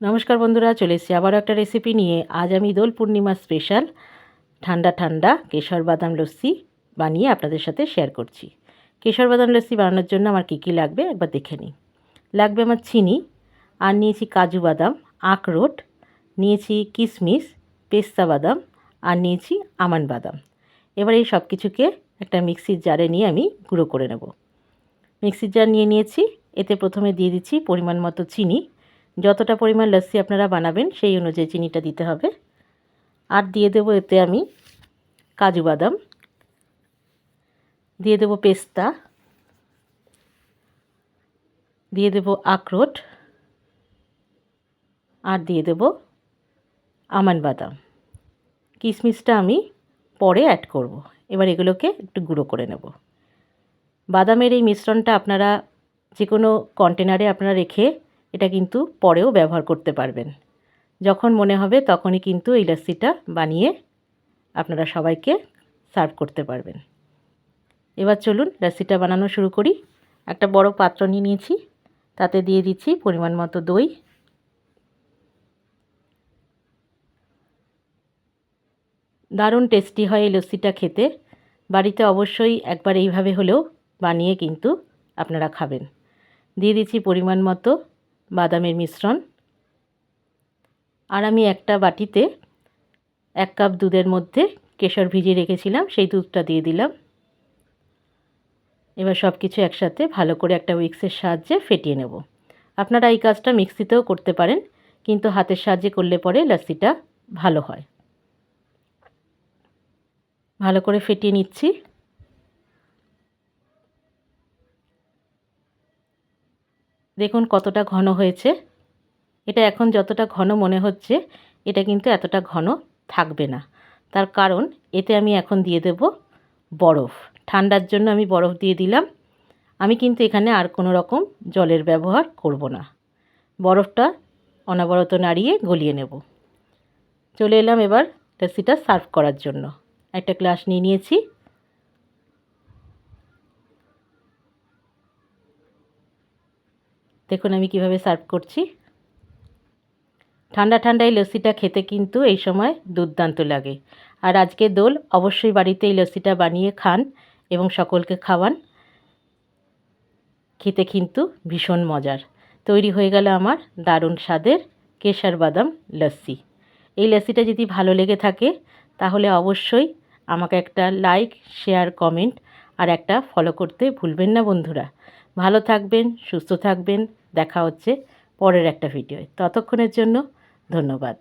নমস্কার বন্ধুরা, চলে এসেছি আবারও একটা রেসিপি নিয়ে। আজ আমি দোল পূর্ণিমা স্পেশাল ঠান্ডা ঠান্ডা কেশর বাদাম লস্যি বানিয়ে আপনাদের সাথে শেয়ার করছি। কেশর বাদাম লস্যি বানানোর জন্য আমার কী কী লাগবে একবার দেখে নিই। লাগবে আমার চিনি, আর নিয়েছি কাজু বাদাম, আখরোট, নিয়েছি কিশমিশ, পেস্তা বাদাম, আর নিয়েছি আমন্ড বাদাম। এবার এই সব কিছুকে একটা মিক্সির জারে নিয়ে আমি গুঁড়ো করে নেব। মিক্সির জার নিয়ে নিয়েছি। এতে প্রথমে দিয়ে দিচ্ছি পরিমাণ মতো চিনি। যতটা পরিমাণ লস্যি আপনারা বানাবেন সেই অনুযায়ী চিনিটা দিতে হবে। আর দিয়ে দেবো এতে আমি কাজু বাদাম, দিয়ে দেবো পেস্তা, দিয়ে দেবো আখরোট, আর দিয়ে দেবো আমন্ড বাদাম। কিশমিশটা আমি পরে অ্যাড করব। এবার এগুলোকে একটু গুঁড়ো করে নেব। বাদামের এই মিশ্রণটা আপনারা যে কোনো কন্টেনারে আপনারা রেখে এটা কিন্তু পরেও ব্যবহার করতে পারবেন। যখন মনে হবে তখনই কিন্তু এই লস্যিটা বানিয়ে আপনারা সবাইকে সার্ভ করতে পারবেন। এবার চলুন লস্যিটা বানানো শুরু করি। একটা বড় পাত্র নিয়ে নিয়েছি, তাতে দিয়ে দিচ্ছি পরিমাণ মতো দই, দারুণ টেস্টি হয় এই লস্যিটা খেতে। বাড়িতে অবশ্যই একবার এইভাবে হলেও বানিয়ে কিন্তু আপনারা খাবেন। দিয়ে দিচ্ছি পরিমাণ মতো বাদামের মিশ্রণ, আর আমি একটা বাটিতে 1 কাপ দুধের মধ্যে কেশর ভিজিয়ে রেখেছিলাম, সেই দুধটা দিয়ে দিলাম। এবার সব কিছু একসাথে ভালো করে একটা উইক্সের সাহায্যে ফেটিয়ে নেব। আপনারা এই কাজটা মিক্সিতেও করতে পারেন, কিন্তু হাতের সাহায্যে করলে পরে লস্যিটা ভালো হয়। ভালো করে ফেটিয়ে নিচ্ছি। দেখুন কতটা ঘন হয়েছে। এটা এখন যতটা ঘন মনে হচ্ছে, এটা কিন্তু এতটা ঘন থাকবে না। তার কারণ এতে আমি এখন দিয়ে দেব বরফ। ঠান্ডার জন্য আমি বরফ দিয়ে দিলাম। আমি কিন্তু এখানে আর কোনো রকম জলের ব্যবহার করব না। বরফটা অনবরত নাড়িয়ে গলিয়ে নেব। চলে এলাম এবার লস্যিটা সার্ভ করার জন্য। একটা গ্লাস নিয়ে নিয়েছি। দেখুন আমি কিভাবে সার্ভ করছি। ঠান্ডা ঠান্ডা এই লস্যিটা খেতে কিন্তু এই সময় দুর্দান্ত লাগে। আর আজকে দোল, অবশ্যই বাড়িতে এই লস্যিটা বানিয়ে খান এবং সকলকে খাওয়ান। খেতে কিন্তু ভীষণ মজার। তৈরি হয়ে গেল আমার দারুণ স্বাদের কেশর বাদাম লস্যি। এই লস্যিটা যদি ভালো লেগে থাকে তাহলে অবশ্যই আমাকে একটা লাইক, শেয়ার, কমেন্ট আর একটা ফলো করতে ভুলবেন না বন্ধুরা। ভালো থাকবেন, সুস্থ থাকবেন। দেখা হচ্ছে পরের একটা ভিডিওয়। ততক্ষণের জন্য ধন্যবাদ।